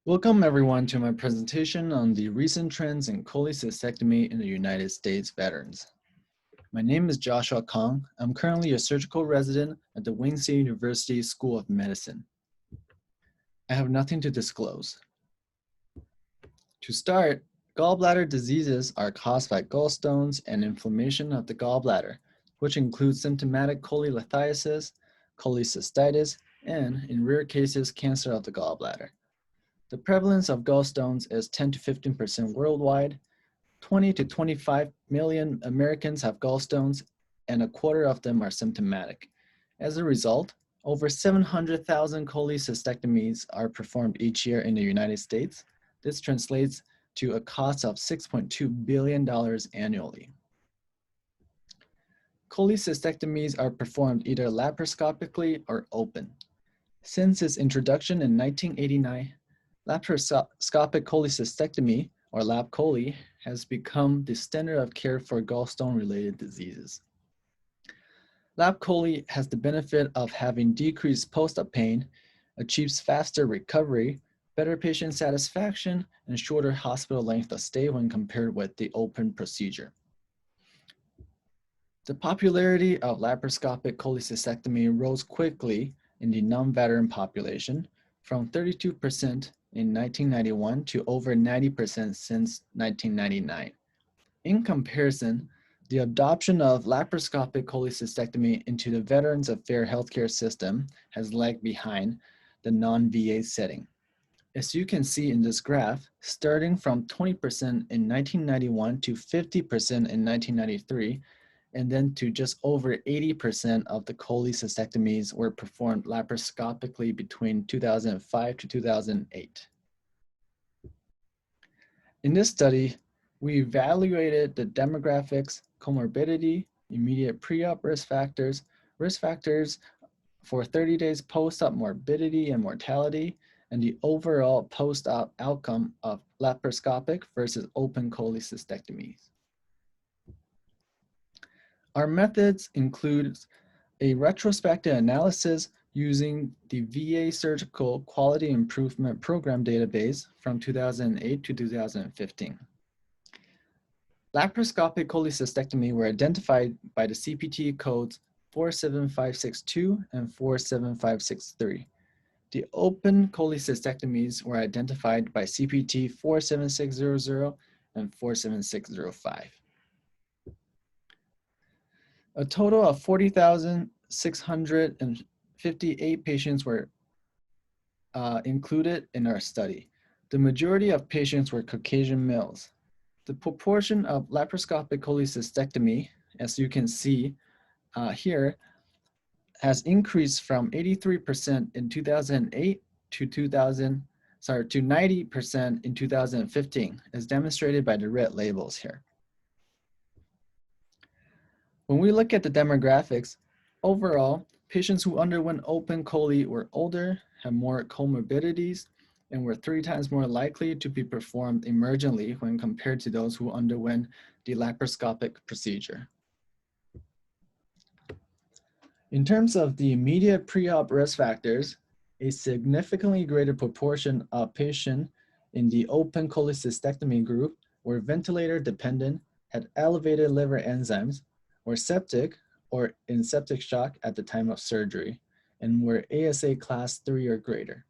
Welcome everyone to my presentation on the recent trends in cholecystectomy in the United States veterans. My name is Joshua Kong. I'm currently a surgical resident at the Wayne State University School of Medicine. I have nothing to disclose. To start, gallbladder diseases are caused by gallstones and inflammation of the gallbladder, which includes symptomatic cholelithiasis, cholecystitis, and, in rare cases, cancer of the gallbladder. The prevalence of gallstones is 10 to 15% worldwide. 20 to 25 million Americans have gallstones, and a quarter of them are symptomatic. As a result, over 700,000 cholecystectomies are performed each year in the United States. This translates to a cost of $6.2 billion annually. Cholecystectomies are performed either laparoscopically or open. Since its introduction in 1989, laparoscopic cholecystectomy, or lap-chole, has become the standard of care for gallstone-related diseases. Lap-chole has the benefit of having decreased post-op pain, achieves faster recovery, better patient satisfaction, and shorter hospital length of stay when compared with the open procedure. The popularity of laparoscopic cholecystectomy rose quickly in the non-veteran population, from 32% in 1991 to over 90% since 1999. In comparison, the adoption of laparoscopic cholecystectomy into the Veterans Affairs healthcare system has lagged behind the non-VA setting. As you can see in this graph, starting from 20% in 1991 to 50% in 1993, and then to just over 80% of the cholecystectomies were performed laparoscopically between 2005 to 2008. In this study, we evaluated the demographics, comorbidity, immediate pre-op risk factors for 30 days post-op morbidity and mortality, and the overall post-op outcome of laparoscopic versus open cholecystectomies. Our methods include a retrospective analysis using the VA Surgical Quality Improvement Program database from 2008 to 2015. Laparoscopic cholecystectomy were identified by the CPT codes 47562 and 47563. The open cholecystectomies were identified by CPT 47600 and 47605. A total of 40,658 patients were included in our study. The majority of patients were Caucasian males. The proportion of laparoscopic cholecystectomy, as you can see here, has increased from 83% in 2008 to 90% in 2015, as demonstrated by the red labels here. When we look at the demographics, overall, patients who underwent open chole were older, had more comorbidities, and were 3 times more likely to be performed emergently when compared to those who underwent the laparoscopic procedure. In terms of the immediate pre-op risk factors, a significantly greater proportion of patients in the open cholecystectomy group were ventilator dependent, had elevated liver enzymes, were septic or in septic shock at the time of surgery, and were ASA class 3 or greater.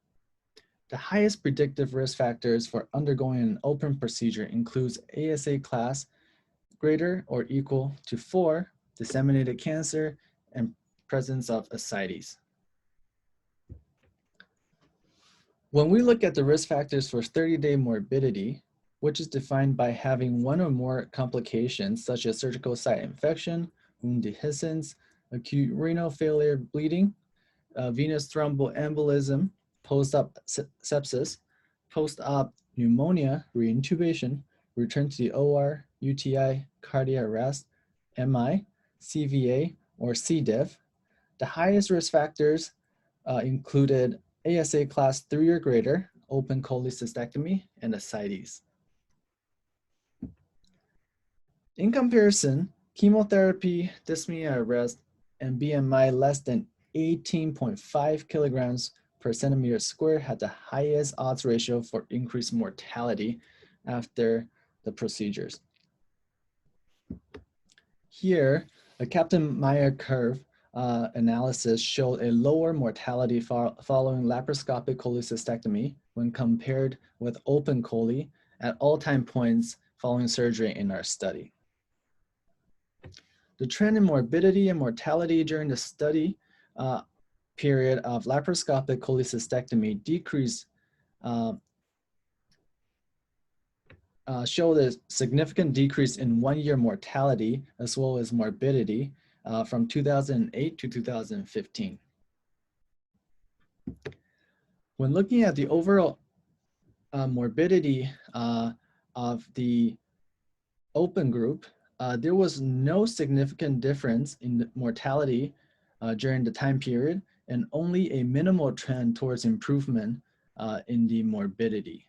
The highest predictive risk factors for undergoing an open procedure includes ASA class greater or equal to 4, disseminated cancer, and presence of ascites. When we look at the risk factors for 30-day morbidity, which is defined by having 1 or more complications such as surgical site infection, wound dehiscence, acute renal failure bleeding, venous thromboembolism, post-op sepsis, post-op pneumonia, reintubation, return to the OR, UTI, cardiac arrest, MI, CVA, or C. diff. The highest risk factors included ASA class 3 or greater, open cholecystectomy, and ascites. In comparison, chemotherapy, dyspnea arrest, and BMI less than 18.5 kilograms per centimeter squared had the highest odds ratio for increased mortality after the procedures. Here, a Kaplan-Meier curve analysis showed a lower mortality following laparoscopic cholecystectomy when compared with open chole at all time points following surgery in our study. The trend in morbidity and mortality during the study period of laparoscopic cholecystectomy decreased showed a significant decrease in 1-year mortality as well as morbidity from 2008 to 2015. When looking at the overall morbidity of the open group, there was no significant difference in the mortality during the time period and only a minimal trend towards improvement in the morbidity.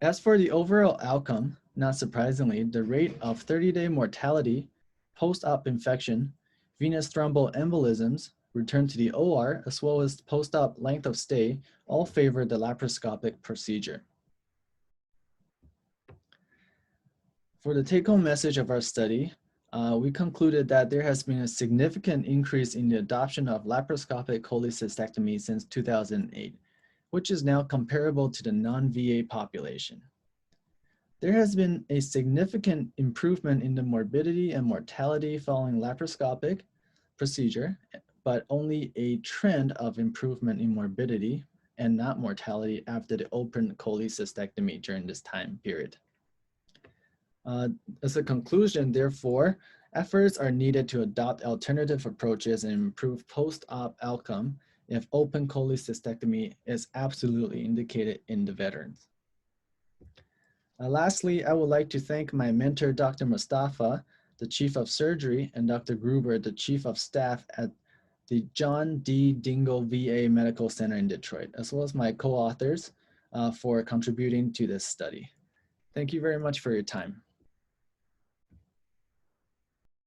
As for the overall outcome, not surprisingly, the rate of 30-day mortality, post-op infection, venous thromboembolisms, return to the OR, as well as post-op length of stay, all favored the laparoscopic procedure. For the take-home message of our study, we concluded that there has been a significant increase in the adoption of laparoscopic cholecystectomy since 2008, which is now comparable to the non-VA population. There has been a significant improvement in the morbidity and mortality following laparoscopic procedure, but only a trend of improvement in morbidity and not mortality after the open cholecystectomy during this time period. As a conclusion, therefore, efforts are needed to adopt alternative approaches and improve post-op outcome if open cholecystectomy is absolutely indicated in the veterans. Lastly, I would like to thank my mentor, Dr. Mustafa, the Chief of Surgery, and Dr. Gruber, the Chief of Staff at the John D. Dingle VA Medical Center in Detroit, as well as my co-authors for contributing to this study. Thank you very much for your time.